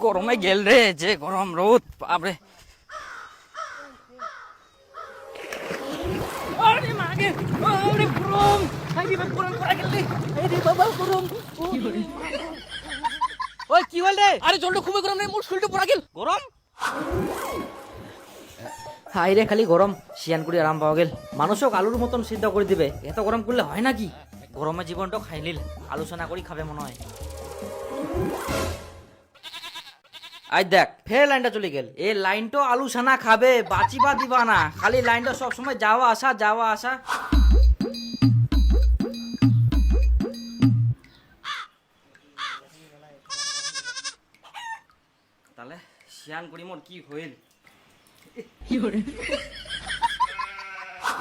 গরমে গেল রে, যে গরম রোদ বাপরে। আরে মাগে, আরে গরম, আরে গরম পড়া গেল রে, আরে বাবা গরম। ওই কি হল রে? আরে জলটা খুবই গরম রে, মোর শরীরটা পড়া গেল গরম। হাই রে, খালি গরম শিয়ান করে আরাম পাওয়া গেল। মানুষক আলুর মতন সিদ্ধ করে দিবে, এত গরম করলে হয় নাকি? গরমে জীবনটা খাই নিল, আলোচনা করি খাবে মনে হয়। আজ দেখ ফের লাইনটা চলে গেল। এই লাইনটা আলোচনা খাবে, বাঁচিবা দিবা না। খালি লাইনটা সব সময় যাওয়া আসা যাওয়া আসা। তাহলে শিয়ান করি মোর কি হইল?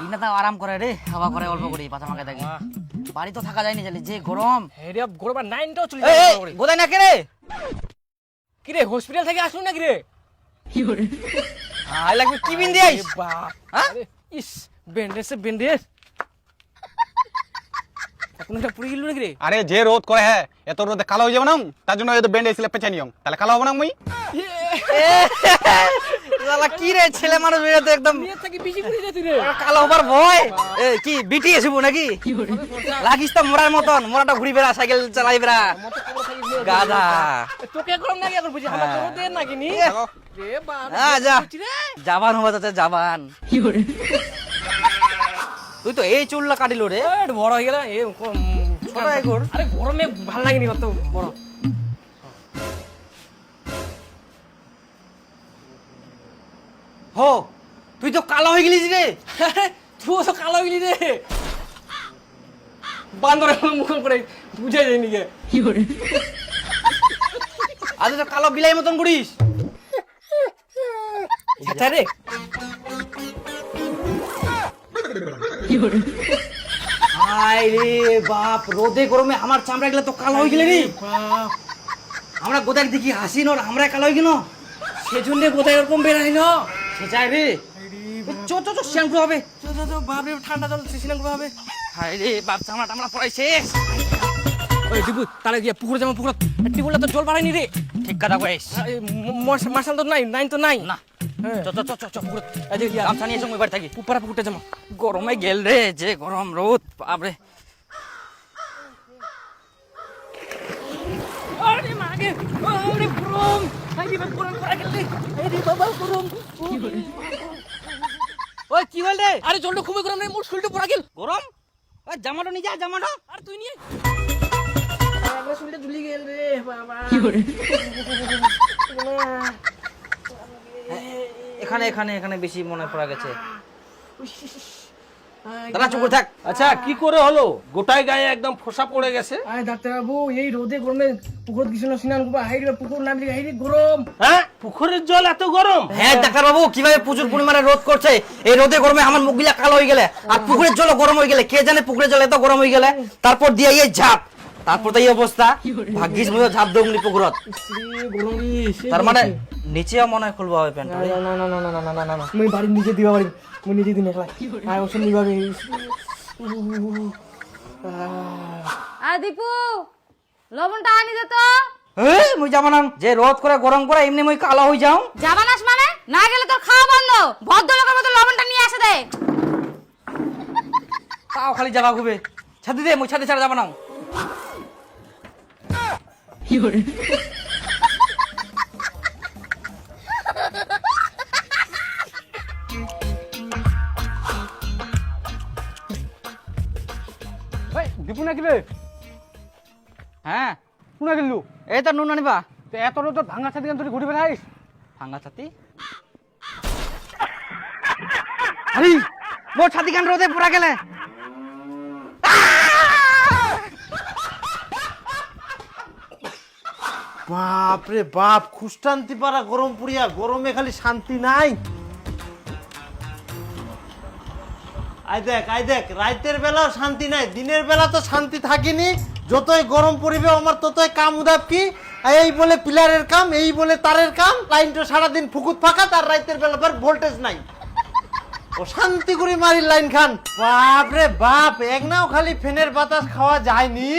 ইনা তাও আরাম করে রে, হাওয়া করে অল্প করে পাতা মাকে দেখি। বাড়ি তো থাকা যায়নি জানি, যে গরম। হেরে গরম নাইনটাও চলে এই যাবে। গোদাই না কে রে? কি রে হসপিটাল থেকে আসলো নাকি রে? আই লাগবে কি বিন দিস? বাপ হ্যাঁ? ইস বেন্ডেজ এখন এটা পুরি গেল নাকি রে? আরে যে রোদ করে হ্যাঁ, এত রোদে কালো হয়ে যাবে না, তার জন্য এত ব্যান্ড এসে পেছানি নিয়ম, তাহলে কালো হবে না মুই। শালা কি রে, ছেলে মানুষ বেরোতে একদম নিয়ে থাকি বেশি পুরি যেতে রে। কালো হবার ভয়। এ কি বিটি এসবো নাকি? লাগিস তো মোড়ার মতন, মোড়াটা ঘুরি বেড়া, সাইকেল চালাই বেড়া গাধা। তোকে গরম নাকি এখন বুঝি আমার তোর দে নাকি নি রে বাপ। হ্যাঁ যা, জাবান হওয়া যাচ্ছে জাবান। তুই তো এই চুলটা কাটিল রে, একটু বড় হয়ে গেল এ ছোট একর। আরে গরমে ভাল লাগেনি অত বড়। হো তুই তো কালো হয়ে গেলিস রে। তুই তো কালো হয়ে গেলি রে। বান্দরের মুখ করে বুঝে যায়নি গে। আজ তো কালো বিলাই মতন করিস। আচ্ছা রে হাই রে বাপ, রোদে গরমে আমার চামড়া গেলে তো কালো হয়ে গেলে রে। আমরা গোদাক দেখি হাসি নর, আমরা কালো হয়ে গেল। সেজন্য কোথায় এরকম বেরাই না। সে চাই রে, চো চো চো শ্যাম্পু হবে। বাপ রে ঠান্ডা জল সিসিলাম করে হবে। হাই রে বাপ, চামড়া টামড়া পড়াই শেষ। ওই দিবু তাহলে গিয়ে পুকুরে যাবো, পুকুর টিপুলে তো জল বাড়ায়নি রে। ঠিক কথা কইস। মার্শাল তো নাই, নাইন তো নাই না হ্যাঁ। চ চ চ চ চ পুকুরে। এই যে ইয়া, গামছা নিয়ে সঙ্গে বাড়ি থাকি। পুপারা পুকুরটা যাবো। গরমে গেল রে, যে গরম রোদ বাপরে। আরে মাগে, আরে গরম, আরে গরম পড়া গেল রে, আরে বাবা গরম। ওই কি হল রে? আরে জলটা খুবই গরম রে, মোর শরীরটা পড়া গেল গরম? ওই জামাটা নিয়ে যা, জামাটা। আর তুই নিয়ে আমার শরীরটা ঝুলি গেল রে বাবা। এখানে এখানে এখানে বেশি মনে পড়া গেছে। দাঁড়া, চুপ করে থাক। আচ্ছা কি করে হলো? গোটায় গায়ে একদম ফোসা পড়ে গেছে। আয় ডাক্তার বাবু, এই রোদে গরমে পুকুর কিছু না স্নান করবো, হাইরে পুকুর নামলি হাইরে গরম। হ্যাঁ পুকুরের জল এত গরম? হ্যাঁ ডাক্তার বাবু, কিভাবে প্রচুর পরিমাণে রোদ করছে, এই রোদে গরমে আমার মুখগুলা কালো হয়ে গেলে, আর পুকুরের জল গরম হয়ে গেলে, কে জানে পুকুরের জল এত গরম হয়ে গেলে। তারপর দিয়ে এই ঝাপ, তারপর তো এই অবস্থা। ভাগ্যিস মনে ঝাপ দৌড়নি পুকুরত। গরম তার মানে নিচেও মনে হয় খুলবো হবে প্যান্ট। না না না না না না না না না মুই বাড়ি নিজে দিবা পারি, মুই নিজে দিন একলা আয় ওষুধ নিবা। আর দীপু লবণটা আনি দে তো। এই মুই যাবো না, যে রোদ করে গরম করে এমনি মুই কালো হয়ে যাও। যাবানাস মানে না গেলে তোর খাওয়া বন্ধ। ভদ্রলোকের মতো লবণটা নিয়ে আসে দে। তাও খালি যাবা খুবে। ছাদি দে, মুই ছাদি ছাড়া যাবো না। ওই দীপু নাকি রে? হ্যাঁ কোনা গেলু? এই তো নুন আনিবা। তো এত রোদ ভাঙা ছাতি কেন তুই ঘুরে বেড়াইস? ভাঙ্গা ছাতি? আরে মোর ছাতি কান রোদে পুরা গেলে। বাপ রে বাপ, খুশটান্তি পারা গরম পুরিয়া, গরমে খালি শান্তি নাই। আই দেখ রাতের বেলাও শান্তি নাই, দিনের বেলা তো শান্তি থাকিনি। যতই গরম পড়িবে আমার ততই কাম উদাব কি। এই বলে পিলারের কাম, এই বলে তারের কাম, লাইনটা সারাদিন ফুকুত ফাঁকা, তার রাতের বেলা পর ভোল্টেজ নাই। ও শান্তি করে মারি লাইন খান। বাপ রে বাপ, এক নাও খালি ফ্যানের বাতাস খাওয়া যায়নি।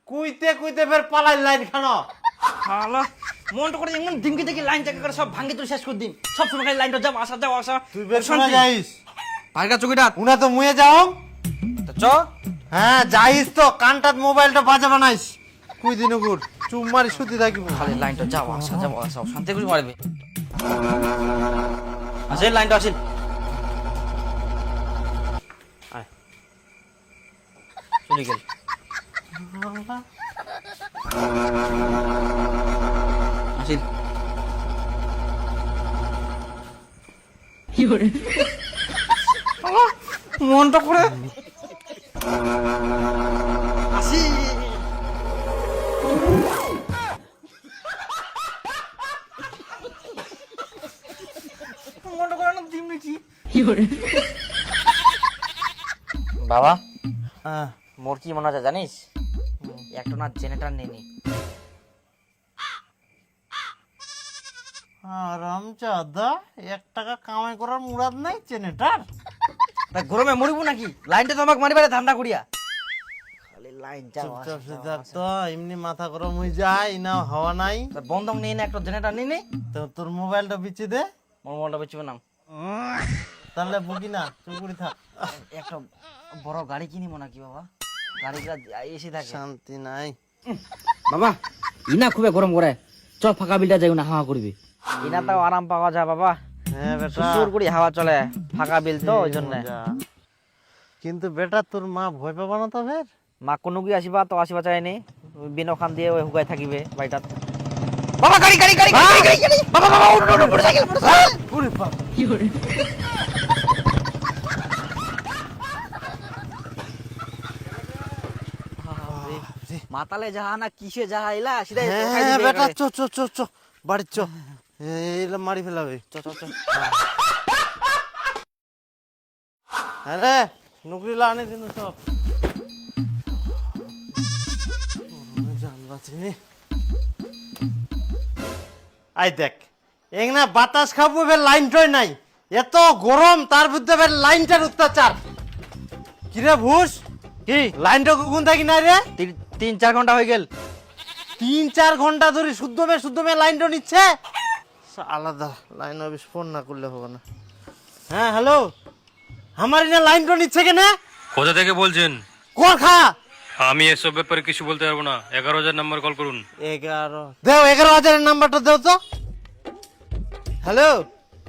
কুইতে কুইতে ফের পালাই লাইন খানো। হালা মনটা করে এমন দিনকে দেখি লাইন চাকা করে সব ভাঙে তুই শেষ করে দিন সব সময় খালি লাইনটা যাও আসা তুই বের করে যাইস ভাইকা চকিটা উনা তো মুয়ে যাও তো চ হ্যাঁ যাইস তো কানটাত মোবাইলটা বাজা বানাইস কুই দিন গুড় চুপ মারি সুতি থাকিব খালি লাইনটা যাও আসা শান্তি করে মারবে আসেন লাইনটা আসেন চলে গেল আসেন মনটা করে আসি মনটা করে না দিন নাকি বাবা মোর কি মনে হয় জানিস একটা না জেনারেটর নেনি রামচাঁদা 1 টাকা কামাই করার মুরাদ নাই জেনারেটর গরমে মরিব নাকি লাইনটা তো আমাকে মারিবারে ধান্দা করিয়া খালি লাইন চুপচাপ সিদ্ধার্থ তো এমনি মাথা গরম হয়ে যায় না হাওয়া নাই বন্ধ নিয়ে না একটা জেনারেটর নিয়ে নে তো তোর মোবাইলটা বিচে দে মোর মোবাইলটা বেচবে না তাহলে বুকি না চুপ করে থাক একটা বড় গাড়ি কিনিব নাকি বাবা গাড়িটা এসে থাকে শান্তি নাই বাবা ইনা খুবই গরম করে চল ফাঁকা বিলটা যাই না হাওয়া করবি ইনা তাও আরাম পাওয়া যায় বাবা হ্যাঁ বেটা সুর করে হাওয়া চলে ফাঁকা বিল তো ওই জন্য মজা। কিন্তু বেটা তোর মা ভয় পাবা না তো ফের মা কোনো কি আসিবা তো আসিবা চাইনি বিনো খান দিয়ে ওই হুগাই থাকিবে বাড়িটা বাবা গাড়ি গাড়ি গাড়ি গাড়ি গাড়ি গাড়ি বাবা বাবা উঠ উঠ মোটরসাইকেল মোটরসাইকেল ওরে বাপ মাতালে যাহা না কিসে যাহা এলা সিধা হ্যাঁ বেটা চ চ চ চ বাড়ি চ এইলা মারি ফেলাবে চ চ চ হ্যাঁ রে নুকরি লানে কিন্তু সব জান বাঁচিনি আই দেখ এং না বাতাস খাবো ফের লাইনটাই নাই এত গরম তার মধ্যে ফের লাইনটার অত্যাচার কিরে ভুস কি লাইনটা কখন থাকি না রে 3-4 ঘন্টা হয়ে গেল 3-4 ঘন্টা ধরে শুদ্ধ মে লাইনটা নিচ্ছে আলাদা লাইন অফিস ফোন না করলে হবে না হ্যাঁ হ্যালো আমার না লাইনটা নিচ্ছে কেন কোথা থেকে বলছেন? কোরখা আমি এসব ব্যাপারে কিছু বলতে পারবো না। 11,000 নাম্বার কল করুন। 11,000 নাম্বারটা দাও তো হ্যালো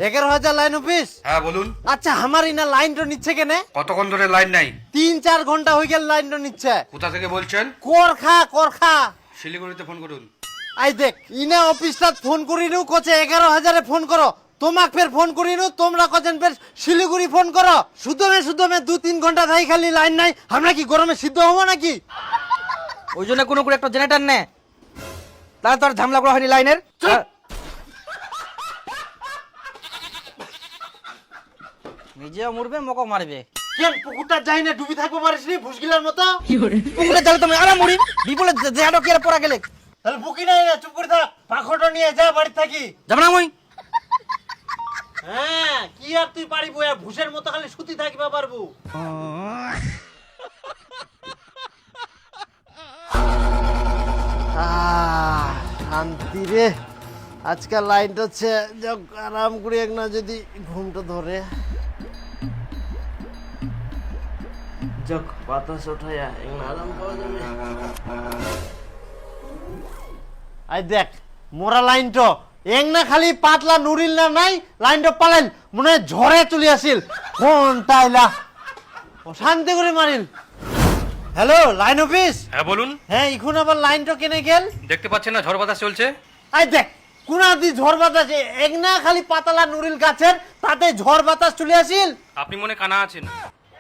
11,000 লাইন অফিস হ্যাঁ বলুন আচ্ছা আমার না লাইনটা নিচ্ছে কেন কতক্ষণ ধরে লাইন নাই 3-4 ঘন্টা হয়ে গেল লাইনটা নিচ্ছে কোথা থেকে বলছেন কোরখা শিলিগুড়িতে ফোন করুন আই দেখ ইনা অফিসটা ফোন করিনু কোচে 11,000 ফোন করো তোমাক ফের ফোন করিনু তোমরা কজন ফের শিলিগুড়ি ফোন করো শুদ্ধমে 2-3 ঘন্টা থাই খালি লাইন নাই আমরা কি গরমে সিদ্ধ হবো নাকি ওই জন্য কোনো করে একটা জেনারেটর নে তাহলে তোর ঝামেলা করা হয়নি লাইনের নিজেও মরবে মকও মারবে কেন পুকুরটা যাই না ডুবি থাকবো পারিস নি ভুসগিলার মতো পুকুরে জালে তুমি আরাম মরি বিপলে দেহাটা কি আর পড়া গেলে তাহলে বুকি নাই না চুপ করে থাক পাখোটা নিয়ে যা বাড়ি থাকি যাব না মই হ্যাঁ কি আর তুই পারি বয়া ভুসের মতো খালি সুতি থাকিবা পারবো শান্তি রে আজকাল লাইনটা হচ্ছে যাক আরাম করে এক না যদি ঘুমটা ধরে যাক বাতাস ওঠাইয়া এক না আরাম পাওয়া যাবে আই দেখ মোরা লাইনটা এক না খালি পাতলা নুরিল না নাই লাইনটা পালাইল মনে হয় ঝড়ে চলে আসিল কোন তাইলা শান্তি করে মারিল হ্যালো লাইন অফিস হ্যাঁ বলুন। হ্যাঁ এখন আবার লাইনটা কেনে গেল দেখতে পাচ্ছেন না ঝড় বাতাস চলছে? আই দেখ কুনাদি ঝড় বাতাস এক না খালি পাতলা নুরিল গাছের তাতে ঝড় বাতাস চলে আসিল আপনি মনে কানা আছেন।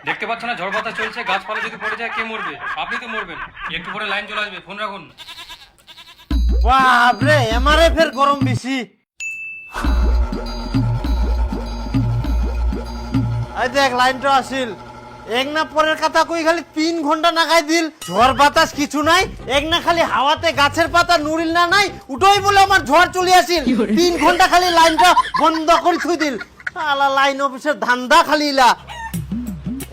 দেখতে পাচ্ছেন না ঝড় বাতাস চলছে, গাছপালা যদি পড়ে যায় কে মরবে? আপনি তো মরবেন। একটু পরে লাইন চলে আসবে, ফোন রাখুন। বাপরে আমারে ফের গরম বেশি আই দেখ লাইনটা আসিল এক না পরের কথা কই খালি 3 ঘন্টা নাগাই দিল ঝড় বাতাস কিছু নাই এক না খালি হাওয়াতে গাছের পাতা নুরিল না নাই উঠোই বলে আমার ঝড় চলে আসিল 3 ঘন্টা খালি লাইনটা বন্ধ করে থুই দিল আলা লাইন অফিসের ধান্দা খালি ইলা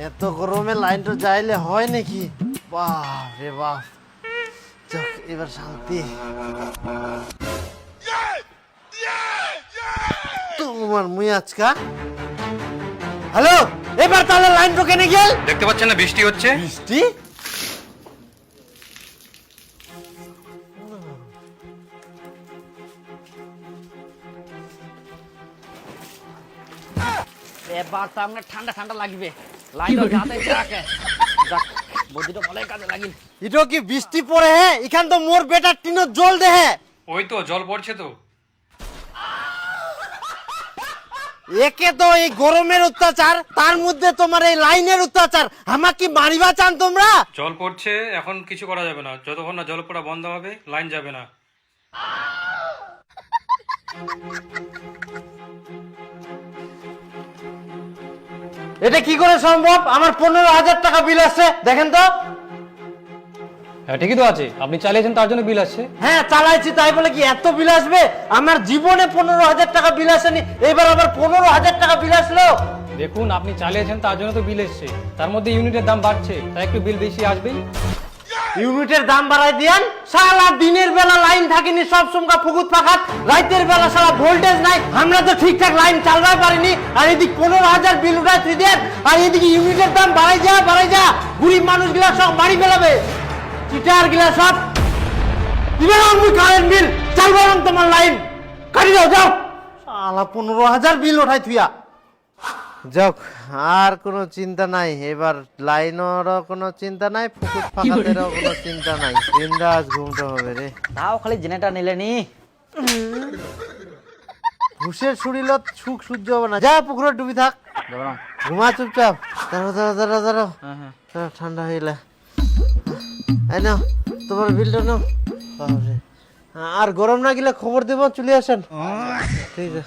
এত গরমে লাইনটা যাইলে হয় নাকি বাপ রে বাপ যাক এবার শান্তি। তোমার মুই আজকা। হ্যালো, এবার তাহলে লাইন তো কেনে গেল? দেখতে পাচ্ছেন না বৃষ্টি হচ্ছে? বৃষ্টি? এবার তো আপনার ঠান্ডা ঠান্ডা লাগবে, লাইন যাতে যাকে যাক বুদ্ধিটা ভালোই কাজে লাগিল। ইটো কি বৃষ্টি পড়ে হে? এখান তো মোর বেটার টিনের জল দেহে। ওই তো জল পড়ছে তো। একে তো এই গরমের অত্যাচার, তার মধ্যে তোমার এই লাইনের অত্যাচার। আমাকে কি মারিবা চান তোমরা? জল পড়ছে, এখন কিছু করা যাবে না। যতক্ষণ না জল পড়া বন্ধ হবে লাইন যাবে না। এটা কি করে সম্ভব? আমার 15,000 টাকা বিল আসছে, দেখেন তো। হ্যাঁ ঠিকই তো আছে, আপনি চালিয়েছেন তার জন্য বিল আসছে। হ্যাঁ চালাইছি, তাই বলে কি এত বিল আসবে? আমার জীবনে 15,000 টাকা বিল আসেনি, এবার আবার 15,000 টাকা বিল আসলো। দেখুন আপনি চালিয়েছেন তার জন্য তো বিল এসছে, তার মধ্যে ইউনিটের দাম বাড়ছে, তাই একটু বিল বেশি আসবেই। ইউনিটের দাম বাড়াই দিয়েন। সারা দিনের বেলা লাইন থাকেনি, সব সময় ফুকুত ফাঁকাত, রাতের বেলা সারা ভোল্টেজ নাই, আমরা তো ঠিকঠাক লাইন চালাতে পারিনি। আর এদিক 15,000 বিল উঠাই দেন, আর এদিকে ইউনিটের দাম বাড়াই যা, গরিব মানুষগুলা সব বাড়ি ফেলাবে, চিটার গিলা সব দিবেন। আমি কারেন্ট বিল চালবো না, তোমার লাইন কাটি দাও, যাও। সালা 15,000 বিল উঠাই থুইয়া। যাক, আর কোনো চিন্তা নাই, এবার লাইনেরও কোনো চিন্তা নাই, ফুকুট ফাঁকাতেরও কোনো চিন্তা নাই। বিন্দাস ঘুমতে হবে রে। তাও খালি জেনেটা নিলে নি, ঘুষের ছুরিলত সুখ সহ্য হবে না। যা পুকুরে ডুবি থাক, ঘুমা চুপচাপ। দাঁড়াও, ঠান্ডা হইলে এই নাও তোমার বিলটা নাও। বাবারে, আর গরম না গেলে খবর দেবো, চলে আসেন। ঠিক আছে।